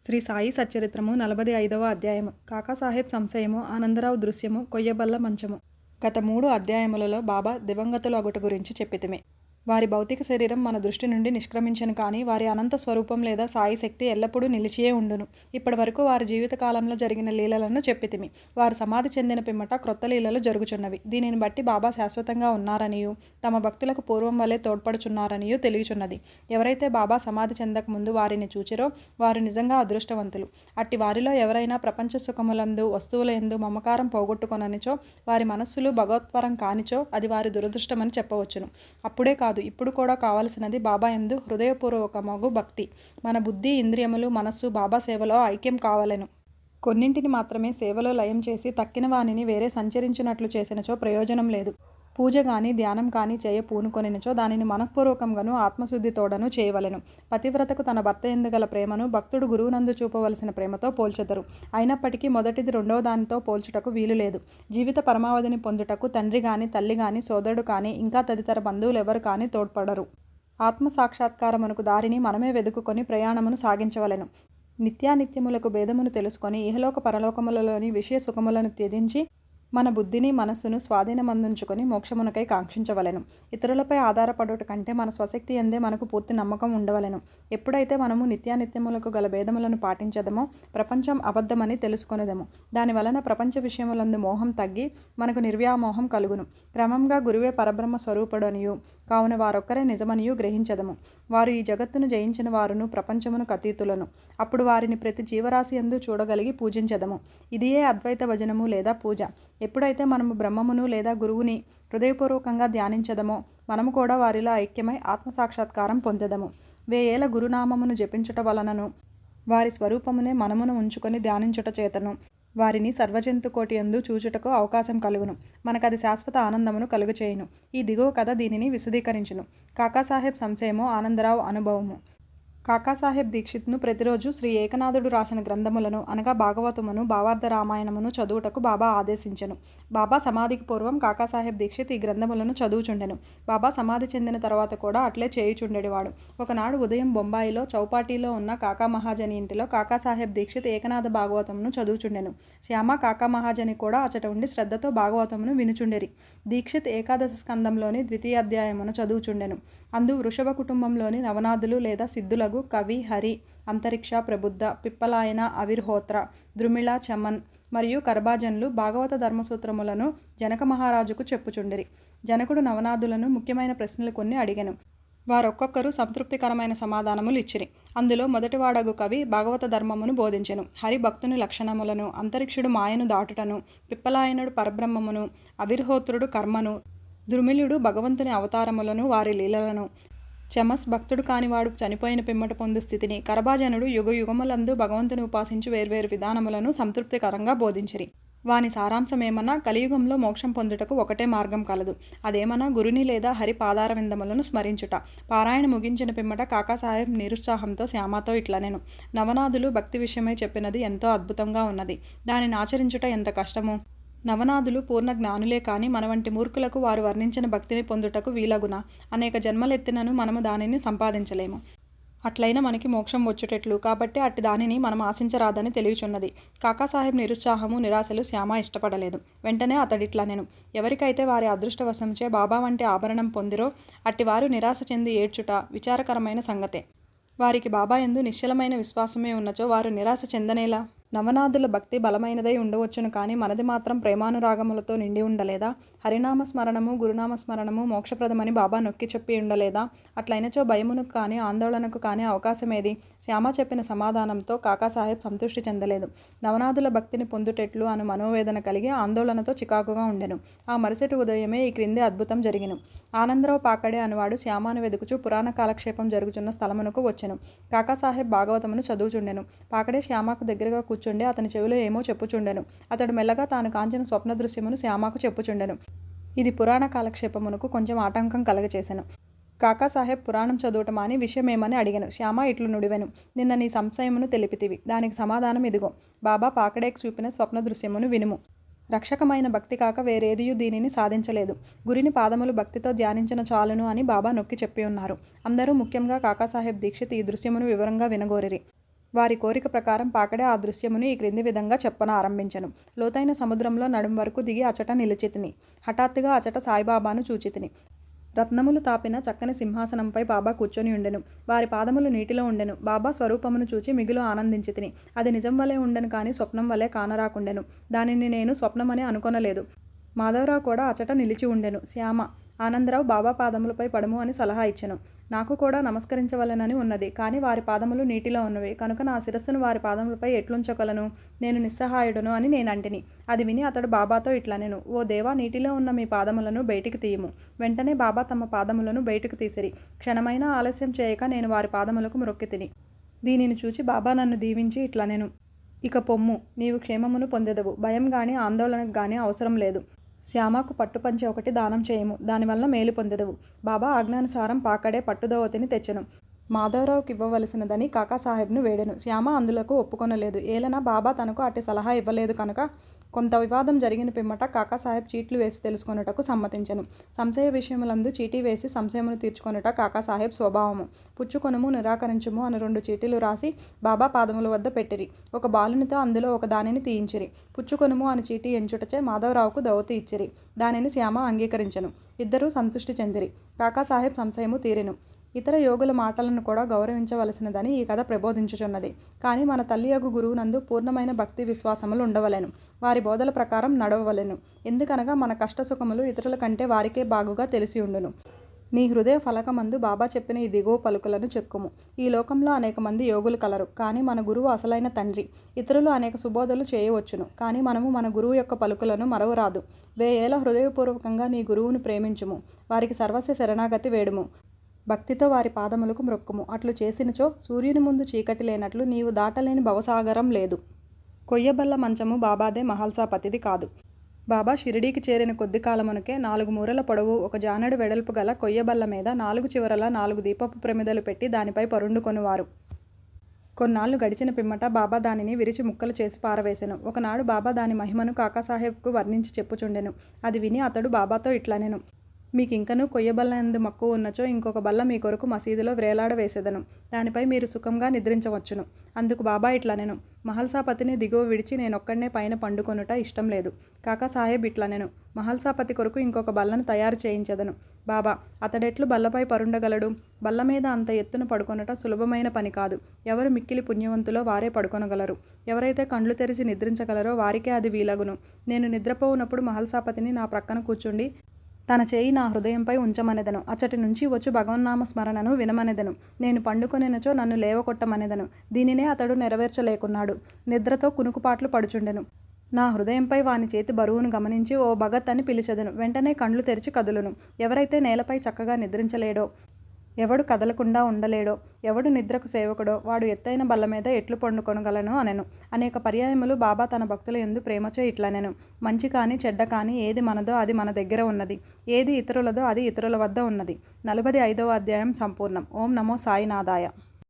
శ్రీ సాయి సచ్చరిత్రము 45వ అధ్యాయము. కాకాసాహెబ్ సంశయము, ఆనందరావు దృశ్యము, కొయ్యబల్ల మంచము. గత 3 అధ్యాయములలో బాబా దివంగతుల అగుట గురించి చెప్పితిమి. వారి భౌతిక శరీరం మన దృష్టి నుండి నిష్క్రమించను కానీ వారి అనంత స్వరూపం లేదా సాయి శక్తి ఎల్లప్పుడూ నిలిచియే ఉండును. ఇప్పటి వరకు వారి జీవిత కాలంలో జరిగిన లీలలను చెప్పితిమి. వారు సమాధి చెందిన పిమ్మట క్రొత్త లీలలు జరుగుచున్నవి. దీనిని బట్టి బాబా శాశ్వతంగా ఉన్నారనియు తమ భక్తులకు పూర్వం వలె తోడ్పడుచున్నారనియు తెలియచున్నది. ఎవరైతే బాబా సమాధి చెందక ముందు వారిని చూచిరో వారు నిజంగా అదృష్టవంతులు. అట్టి వారిలో ఎవరైనా ప్రపంచ సుఖములందు వస్తువుల యందు మమకారం పోగొట్టుకొననిచో వారి మనస్సులు భగవత్పరం కానిచో అది వారి దురదృష్టమని చెప్పవచ్చును. అప్పుడే కాదు, ఇప్పుడు కూడా కావలసినది బాబా యందు హృదయపూర్వకమగు భక్తి. మన బుద్ధి, ఇంద్రియములు, మనస్సు బాబా సేవలో ఐక్యం కావలెను. కొన్నింటిని మాత్రమే సేవలో లయం చేసి తక్కిన వానిని వేరే సంచరించినట్లు చేసినచో ప్రయోజనం లేదు. పూజ కానీ ధ్యానం కానీ చేయ పూనుకొనినచో దానిని మనఃపూర్వకంగాను ఆత్మశుద్ధితోడను చేయవలెను. పతివ్రతకు తన భర్త యందు గల ప్రేమను భక్తుడు గురువునందు చూపవలసిన ప్రేమతో పోల్చెదరు. అయినప్పటికీ మొదటిది రెండవ దానితో పోల్చుటకు వీలు లేదు. జీవిత పరమావధిని పొందుటకు తండ్రి గాని, తల్లి గాని, సోదరుడు కానీ, ఇంకా తదితర బంధువులెవరు కానీ తోడ్పడరు. ఆత్మ సాక్షాత్కారమునకు దారిని మనమే వెదుకుకొని ప్రయాణమును సాగించవలెను. నిత్యానిత్యములకు భేదమును తెలుసుకొని ఇహలోక పరలోకములలోని విషయ సుఖములను త్యజించి మన బుద్ధిని, మనస్సును స్వాధీనమందుంచుకొని మోక్షమునకై కాంక్షించవలెను. ఇతరులపై ఆధారపడుట కంటే మన స్వశక్తి యందే మనకు పూర్తి నమ్మకం ఉండవలెను. ఎప్పుడైతే మనము నిత్యానిత్యములకు గల భేదములను పాటించదమో ప్రపంచం అబద్ధమని తెలుసుకొనుదము. దాని వలన ప్రపంచ విషయములందు మోహం తగ్గి మనకు నిర్వ్యామోహం కలుగును. క్రమంగా గురువే పరబ్రహ్మ స్వరూపుడనియు కావున వారొక్కరే నిజమనియు గ్రహించదము. వారు ఈ జగత్తును జయించిన వారును ప్రపంచమునకు అతీతులను. అప్పుడు వారిని ప్రతి జీవరాశి యందు చూడగలిగి పూజించదము. ఇదియే అద్వైత భజనము లేదా పూజ. ఎప్పుడైతే మనము బ్రహ్మమును లేదా గురువుని హృదయపూర్వకంగా ధ్యానించదమో మనము కూడా వారిలో ఐక్యమై ఆత్మసాక్షాత్కారం పొందెదము. వేయేల గురునామమును జపించుట వలనను వారి స్వరూపమునే మనమును ఉంచుకొని ధ్యానించుట చేతను వారిని సర్వజంతుకోటి యందు చూచుటకు అవకాశం కలుగును. మనకది శాశ్వత ఆనందమును కలుగచేయును. ఈ దిగువ కథ దీనిని విశదీకరించును. కాకాసాహెబ్ సంశయము, ఆనందరావు అనుభవము. కాకాసాహెబ్ దీక్షిత్ను ప్రతిరోజు శ్రీ ఏకనాథుడు రాసిన గ్రంథములను అనగా భాగవతమును, భావార్థ రామాయణమును చదువుటకు బాబా ఆదేశించెను. బాబా సమాధికి పూర్వం కాకాసాహెబ్ దీక్షిత్ ఈ గ్రంథములను చదువుచుండెను. బాబా సమాధి చెందిన తర్వాత కూడా అట్లే చేయుచుండెడివాడు. ఒకనాడు ఉదయం బొంబాయిలో చౌపాటీలో ఉన్న కాకా మహాజని ఇంటిలో కాకాసాహెబ్ దీక్షిత్ ఏకనాథ భాగవతమును చదువుచుండెను. శ్యామ, కాకా మహాజని కూడా అచట ఉండి శ్రద్ధతో భాగవతమును వినుచుండెరి. దీక్షిత్ ఏకాదశ స్కందంలోని ద్వితీయాధ్యాయమును చదువుచుండెను. అందు వృషభ కుటుంబంలోని నవనాథులు లేదా సిద్ధులగు కవి, హరి, అంతరిక్ష, ప్రబుద్ధ, పిప్పలాయన, అవిర్హోత్ర, ద్రుమిళ, చమన్ మరియు కర్బాజన్లు భాగవత ధర్మసూత్రములను జనక మహారాజుకు చెప్పుచుండిరి. జనకుడు నవనాథులను ముఖ్యమైన ప్రశ్నలు కొన్ని అడిగెను. వారొక్కొక్కరు సంతృప్తికరమైన సమాధానములు ఇచ్చిరి. అందులో మొదటివాడగు కవి భాగవత ధర్మమును బోధించెను. హరి భక్తుని లక్షణములను, అంతరిక్షుడు మాయను దాటుటను, పిప్పలాయనుడు పరబ్రహ్మమును, అవిర్హోత్రుడు కర్మను, ద్రుమిళుడు భగవంతుని అవతారములను, వారి లీలలను, చమస్ భక్తుడు కానివాడు చనిపోయిన పిమ్మట పొందు స్థితిని, కరభాజనుడు యుగయుగములందు భగవంతుని ఉపాసించు వేర్వేరు విధానములను సంతృప్తికరంగా బోధించిరి. వాని సారాంశమేమన్నా కలియుగంలో మోక్షం పొందుటకు ఒకటే మార్గం కలదు. అదేమన్నా గురుని లేదా హరి పాదారవిందములను స్మరించుట. పారాయణ ముగించిన పిమ్మట కాకాసాహెబ్ నిరుత్సాహంతో శ్యామతో ఇట్లనెను. నవనాథులు భక్తి విషయమై చెప్పినది ఎంతో అద్భుతంగా ఉన్నది. దానిని ఆచరించుట ఎంత కష్టమో. నవనాథులు పూర్ణ జ్ఞానులే కాని మన వంటి మూర్ఖులకు వారు వర్ణించిన భక్తిని పొందుటకు వీలగున. అనేక జన్మలెత్తినను మనము దానిని సంపాదించలేము. అట్లయినా మనకి మోక్షం వచ్చుటెట్లు. కాబట్టి అట్టి దానిని మనం ఆశించరాదని తెలియచున్నది. కాకాసాహెబ్ నిరుత్సాహము, నిరాశలు శ్యామ ఇష్టపడలేదు. వెంటనే అతడిట్లనెను. ఎవరికైతే వారి అదృష్టవశంచే బాబా వంటి ఆభరణం పొందిరో అట్టి వారు నిరాశ చెంది ఏడ్చుట విచారకరమైన సంగతే. వారికి బాబా యందు నిశ్చలమైన విశ్వాసమే ఉన్నచో వారు నిరాశ చెందనేలా? నవనాథుల భక్తి బలమైనదై ఉండవచ్చును కానీ మనది మాత్రం ప్రేమానురాగములతో నిండి ఉండలేదా? హరినామ స్మరణము, గురునామ స్మరణము మోక్షప్రదమని బాబా నొక్కి చెప్పి ఉండలేదా? అట్లయినచో భయమునకు కానీ ఆందోళనకు కానీ అవకాశమేది? శ్యామ చెప్పిన సమాధానంతో కాకాసాహెబ్ సంతృష్టి చెందలేదు. నవనాథుల భక్తిని పొందుటెట్లు అను మనోవేదన కలిగి ఆందోళనతో చికాకుగా ఉండెను. ఆ మరుసటి ఉదయమే ఈ క్రింది అద్భుతం జరిగిను. ఆనందరావు పాకడే అనువాడు శ్యామాను వెదుకుచు పురాణ కాలక్షేపం జరుగుచున్న స్థలమునకు వచ్చెను. కాకాసాహెబ్ భాగవతమును చదువుచుండెను. పాకడే శ్యామకు దగ్గరగా కూర్చుండి అతని చెవిలో ఏమో చెప్పుచుండెను. అతడు మెల్లగా తాను కాంచిన స్వప్న దృశ్యమును శ్యామకు చెప్పుచుండెను. ఇది పురాణ కాలక్షేపమునకు కొంచెం ఆటంకం కలగచేసెను. కాకాసాహెబ్ పురాణం చదువుట మాని విషయమేమని అడిగెను. శ్యామ ఇట్లు నుడివెను. నిన్న నీ సంశయమును తెలిపితివి. దానికి సమాధానం ఇదిగో. బాబా పాకడేకి చూపిన స్వప్న దృశ్యమును వినుము. రక్షకమైన భక్తి కాక వేరేదియు దీనిని సాధించలేదు. గురిని పాదములు భక్తితో ధ్యానించిన చాలును అని బాబా నొక్కి చెప్పి ఉన్నారు. అందరూ ముఖ్యంగా కాకాసాహెబ్ దీక్షిత్ ఈ దృశ్యమును వివరంగా వినగోరిరి. వారి కోరిక ప్రకారం పాకడే ఆ దృశ్యమును ఈ క్రింది విధంగా చెప్పన ఆరంభించెను. లోతైన సముద్రంలో నడుం వరకు దిగి అచట నిలిచితిని. హఠాత్తుగా అచట సాయిబాబాను చూచితిని. రత్నములు తాపిన చక్కని సింహాసనంపై బాబా కూర్చొని ఉండెను. వారి పాదములు నీటిలో ఉండెను. బాబా స్వరూపమును చూచి మిగులు ఆనందించితిని. అది నిజం వలె ఉండెను కానీ స్వప్నం వలె కానరాకుండెను. దానిని నేను స్వప్నమని అనుకొనలేదు. మాధవరావు కూడా అచట నిలిచి ఉండెను. శ్యామ, ఆనందరావు బాబా పాదములపై పడము అని సలహా ఇచ్చెను. నాకు కూడా నమస్కరించవలెనని ఉన్నది. కానీ వారి పాదములు నీటిలో ఉన్నవి కనుక నా శిరస్సును వారి పాదములపై ఎట్లుంచగలను? నేను నిస్సహాయుడును అని నేనంటిని. అది విని అతడు బాబాతో ఇట్లనెను. ఓ దేవా, నీటిలో ఉన్న మీ పాదములను బయటికి తీయము. వెంటనే బాబా తమ పాదములను బయటకు తీసిరి. క్షణమైనా ఆలస్యం చేయక నేను వారి పాదములకు మ్రొక్కితిని. దీనిని చూచి బాబా నన్ను దీవించి ఇట్లనెను. ఇక పొమ్ము, నీవు క్షేమమును పొందెదవు. భయం గాని ఆందోళనకు గాని అవసరం లేదు. శ్యామకు పట్టుపంచె ఒకటి దానం చేయము. దానివల్ల మేలు పొందెదవు. బాబా ఆజ్ఞానుసారం పాకడే పట్టుదోవతిని తెచ్చెను. మాధవరావుకి ఇవ్వవలసినదని కాకాసాహెబ్ను వేడెను. శ్యామ అందులకు ఒప్పుకొనలేదు. ఏలన బాబా తనకు అట్టి సలహా ఇవ్వలేదు కనుక కొంత వివాదం జరిగిన పిమ్మట కాకాసాహెబ్ చీట్లు వేసి తెలుసుకొనుటకు సమ్మతించెను. సంశయ విషయములందు చీటీ వేసి సంశయమును తీర్చుకొనుట కాకాసాహెబ్ స్వభావము. పుచ్చుకొనుము, నిరాకరించుము అని 2 చీటీలు రాసి బాబా పాదముల వద్ద పెట్టిరి. ఒక బాలునితో అందులో ఒక దానిని తీయించిరి. పుచ్చుకొనుము అని చీటీ ఎంచుటచే మాధవరావుకు దౌతి ఇచ్చిరి. దానిని శ్యామ అంగీకరించెను. ఇద్దరూ సంతుష్టి చెందిరి. కాకాసాహెబ్ సంశయము తీరెను. ఇతర యోగుల మాటలను కూడా గౌరవించవలసినదని ఈ కథ ప్రబోధించుచున్నది. కానీ మన తల్లియగు గురువునందు పూర్ణమైన భక్తి విశ్వాసములు ఉండవలెను. వారి బోధల ప్రకారం నడవవలెను. ఎందుకనగా మన కష్టసుఖములు ఇతరుల కంటే వారికే బాగుగా తెలిసి ఉండును. నీ హృదయ ఫలకమందు బాబా చెప్పిన ఈ దిగువ పలుకులను చెక్కుము. ఈ లోకంలో అనేక మంది యోగులు కలరు. కానీ మన గురువు అసలైన తండ్రి. ఇతరులు అనేక సుబోధలు చేయవచ్చును. కానీ మనము మన గురువు యొక్క పలుకులను మరవరాదు. 1000 ఏళ్ల హృదయపూర్వకంగా నీ గురువును ప్రేమించుము. వారికి సర్వస్వ శరణాగతి వేడుము. భక్తితో వారి పాదములకు మ్రొక్కుము. అట్లు చేసినచో సూర్యుని ముందు చీకటి లేనట్లు నీవు దాటలేని భవసాగరం లేదు. కొయ్యబల్ల మంచము బాబాదే, మహల్సాపతిది కాదు. బాబా షిరిడీకి చేరిన కొద్ది కాలమునకే 4 మూరల పొడవు 1 జానెడు వెడల్పు గల కొయ్యబల్ల మీద 4 చివరల 4 దీపపు ప్రమిదలు పెట్టి దానిపై పరుండుకొనువారు. కొన్నాళ్లు గడిచిన పిమ్మట బాబా దానిని విరిచి ముక్కలు చేసి పారవేసెను. ఒకనాడు బాబా దాని మహిమను కాకాసాహెబ్కు వర్ణించి చెప్పుచుండెను. అది విని అతడు బాబాతో ఇట్లనెను. మీకింకనూ కొయ్యబల్ల ఎందు మక్కువ ఉన్నచో ఇంకొక బల్ల మీ కొరకు మసీదులో వ్రేలాడ వేసెదను. దానిపై మీరు సుఖంగా నిద్రించవచ్చును. అందుకు బాబా ఇట్లనెను. మహల్సాపతిని దిగువ విడిచి నేనొక్కడనే పైన పండుకొనుట ఇష్టం లేదు. కాకాసాహెబ్ ఇట్లనెను. మహల్సాపతి కొరకు ఇంకొక బల్లను తయారు చేయించెదను. బాబా, అతడెట్లు బల్లపై పరుండగలడు? బల్ల మీద అంత ఎత్తున పడుకొనుట సులభమైన పని కాదు. ఎవరు మిక్కిలి పుణ్యవంతులో వారే పడుకొనగలరు. ఎవరైతే కండ్లు తెరిచి నిద్రించగలరో వారికే అది వీలగును. నేను నిద్రపోవునప్పుడు మహల్సాపతిని నా ప్రక్కన కూర్చుండి తన చేయి నా హృదయంపై ఉంచమనెదను. అచ్చటి నుంచి వచ్చు భగవన్నామ స్మరణను వినమనెదను. నేను పండుకొనినచో నన్ను లేవకొట్టమనెదను. దీనినే అతడు నెరవేర్చలేకున్నాడు. నిద్రతో కునుకుపాట్లు పడుచుండెను. నా హృదయంపై వాని చేతి బరువును గమనించి ఓ భగత్ అని పిలిచెదను. వెంటనే కండ్లు తెరిచి కదులును. ఎవరైతే నేలపై చక్కగా నిద్రించలేడో, ఎవడు కదలకుండా ఉండలేడో, ఎవడు నిద్రకు సేవకుడో వాడు ఎత్తైన బల్ల మీద ఎట్లు పండుకొనగలను అనెను. అనేక పర్యాయములు బాబా తన భక్తుల యందు ప్రేమచో ఇట్లనెను. మంచి కానీ చెడ్డ కానీ ఏది మనదో అది మన దగ్గర ఉన్నది. ఏది ఇతరులదో అది ఇతరుల వద్ద ఉన్నది. 45వ అధ్యాయం సంపూర్ణం. ఓం నమో సాయినాథాయ.